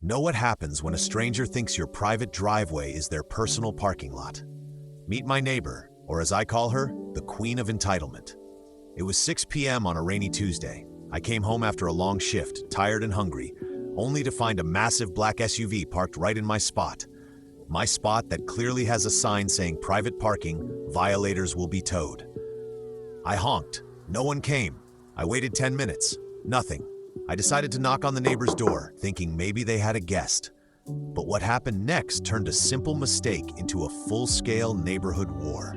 Know what happens when a stranger thinks your private driveway is their personal parking lot. Meet my neighbor, or as I call her, the Queen of Entitlement. It was 6 p.m. on a rainy Tuesday. I came home after a long shift, tired and hungry, only to find a massive black SUV parked right in my spot. My spot that clearly has a sign saying private parking, violators will be towed. I honked. No one came. I waited 10 minutes. Nothing. I decided to knock on the neighbor's door, thinking maybe they had a guest. But what happened next turned a simple mistake into a full-scale neighborhood war.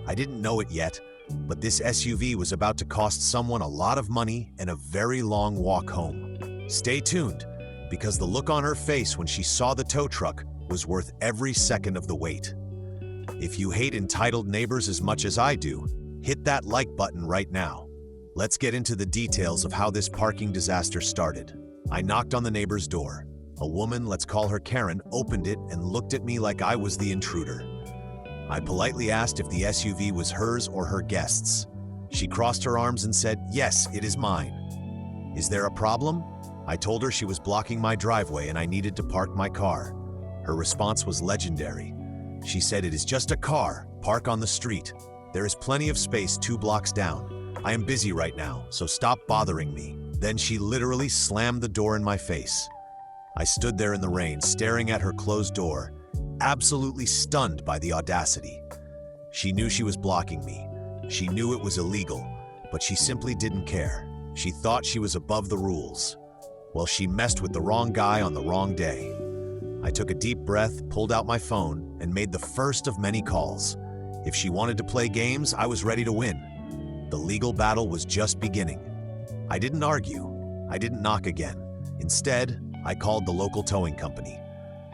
I didn't know it yet, but this SUV was about to cost someone a lot of money and a very long walk home. Stay tuned, because the look on her face when she saw the tow truck was worth every second of the wait. If you hate entitled neighbors as much as I do, hit that like button right now. Let's get into the details of how this parking disaster started. I knocked on the neighbor's door. A woman, let's call her Karen, opened it and looked at me like I was the intruder. I politely asked if the SUV was hers or her guests'. She crossed her arms and said, "Yes, it is mine." "Is there a problem?" I told her she was blocking my driveway and I needed to park my car. Her response was legendary. She said, "It is just a car. Park on the street. There is plenty of space 2 blocks down. I am busy right now, so stop bothering me." Then she literally slammed the door in my face. I stood there in the rain, staring at her closed door, absolutely stunned by the audacity. She knew she was blocking me. She knew it was illegal, but she simply didn't care. She thought she was above the rules. Well, she messed with the wrong guy on the wrong day. I took a deep breath, pulled out my phone, and made the first of many calls. If she wanted to play games, I was ready to win. The legal battle was just beginning. I didn't argue. I didn't knock again. Instead, I called the local towing company.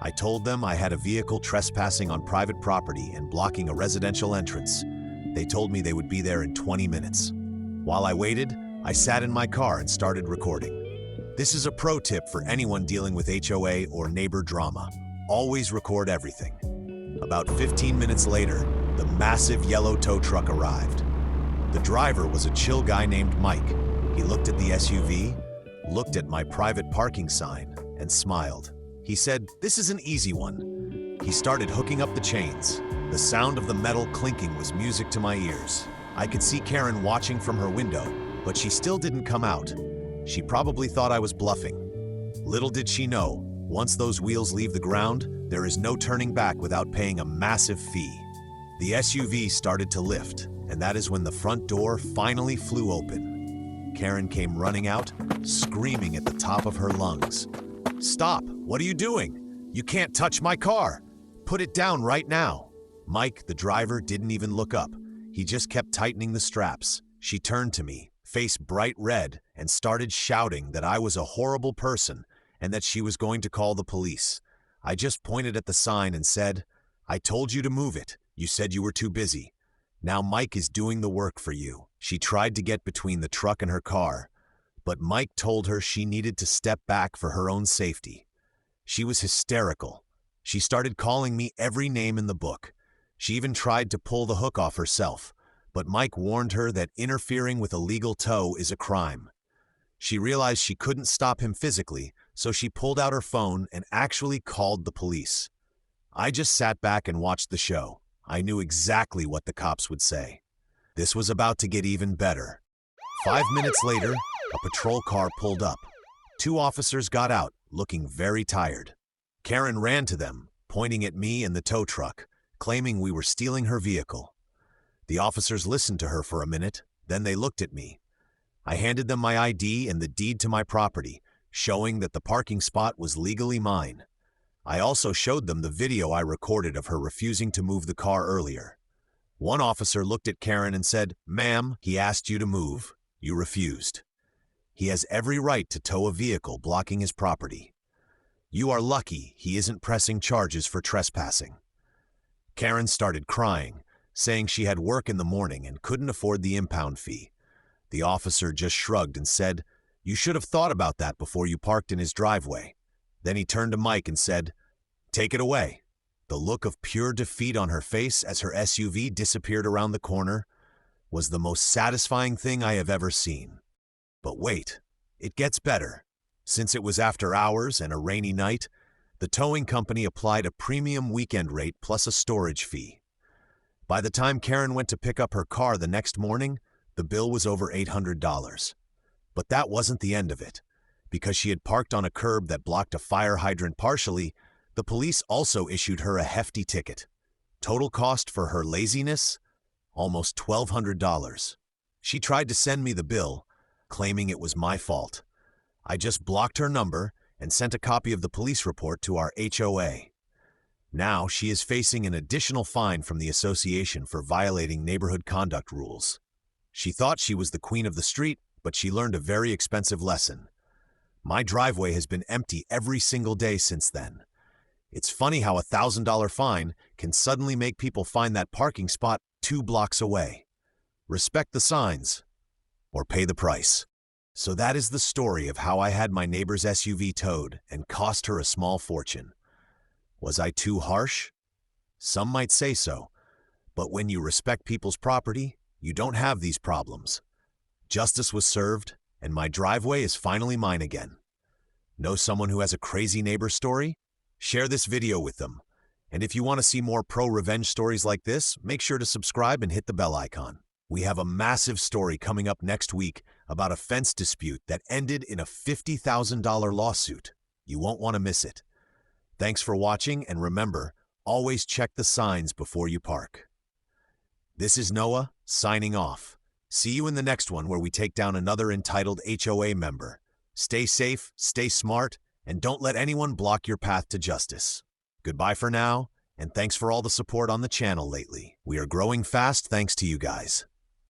I told them I had a vehicle trespassing on private property and blocking a residential entrance. They told me they would be there in 20 minutes. While I waited, I sat in my car and started recording. This is a pro tip for anyone dealing with HOA or neighbor drama. Always record everything. About 15 minutes later, the massive yellow tow truck arrived. The driver was a chill guy named Mike. He looked at the SUV, looked at my private parking sign, and smiled. He said, "This is an easy one." He started hooking up the chains. The sound of the metal clinking was music to my ears. I could see Karen watching from her window, but she still didn't come out. She probably thought I was bluffing. Little did she know, once those wheels leave the ground, there is no turning back without paying a massive fee. The SUV started to lift, and that is when the front door finally flew open. Karen came running out, screaming at the top of her lungs. "Stop! What are you doing? You can't touch my car! Put it down right now!" Mike, the driver, didn't even look up. He just kept tightening the straps. She turned to me, face bright red, and started shouting that I was a horrible person and that she was going to call the police. I just pointed at the sign and said, "I told you to move it. You said you were too busy. Now Mike is doing the work for you." She tried to get between the truck and her car, but Mike told her she needed to step back for her own safety. She was hysterical. She started calling me every name in the book. She even tried to pull the hook off herself, but Mike warned her that interfering with a legal tow is a crime. She realized she couldn't stop him physically, so she pulled out her phone and actually called the police. I just sat back and watched the show. I knew exactly what the cops would say. This was about to get even better. 5 minutes later, a patrol car pulled up. 2 officers got out, looking very tired. Karen ran to them, pointing at me and the tow truck, claiming we were stealing her vehicle. The officers listened to her for a minute, then they looked at me. I handed them my ID and the deed to my property, showing that the parking spot was legally mine. I also showed them the video I recorded of her refusing to move the car earlier. One officer looked at Karen and said, "Ma'am, he asked you to move. You refused. He has every right to tow a vehicle blocking his property. You are lucky he isn't pressing charges for trespassing." Karen started crying, saying she had work in the morning and couldn't afford the impound fee. The officer just shrugged and said, "You should have thought about that before you parked in his driveway." Then he turned to Mike and said, "Take it away." The look of pure defeat on her face as her SUV disappeared around the corner was the most satisfying thing I have ever seen. But wait, it gets better. Since it was after hours and a rainy night, the towing company applied a premium weekend rate plus a storage fee. By the time Karen went to pick up her car the next morning, the bill was over $800. But that wasn't the end of it. Because she had parked on a curb that blocked a fire hydrant partially, the police also issued her a hefty ticket. Total cost for her laziness? Almost $1,200. She tried to send me the bill, claiming it was my fault. I just blocked her number and sent a copy of the police report to our HOA. Now she is facing an additional fine from the association for violating neighborhood conduct rules. She thought she was the queen of the street, but she learned a very expensive lesson. My driveway has been empty every single day since then. It's funny how a $1,000 fine can suddenly make people find that parking spot 2 blocks away. Respect the signs, or pay the price. So that is the story of how I had my neighbor's SUV towed and cost her a small fortune. Was I too harsh? Some might say so, but when you respect people's property, you don't have these problems. Justice was served, and my driveway is finally mine again. Know someone who has a crazy neighbor story? Share this video with them. And if you want to see more pro-revenge stories like this, make sure to subscribe and hit the bell icon. We have a massive story coming up next week about a fence dispute that ended in a $50,000 lawsuit. You won't want to miss it. Thanks for watching, and remember, always check the signs before you park. This is Noah, signing off. See you in the next one where we take down another entitled HOA member. Stay safe, stay smart, and don't let anyone block your path to justice. Goodbye for now, and thanks for all the support on the channel lately. We are growing fast thanks to you guys.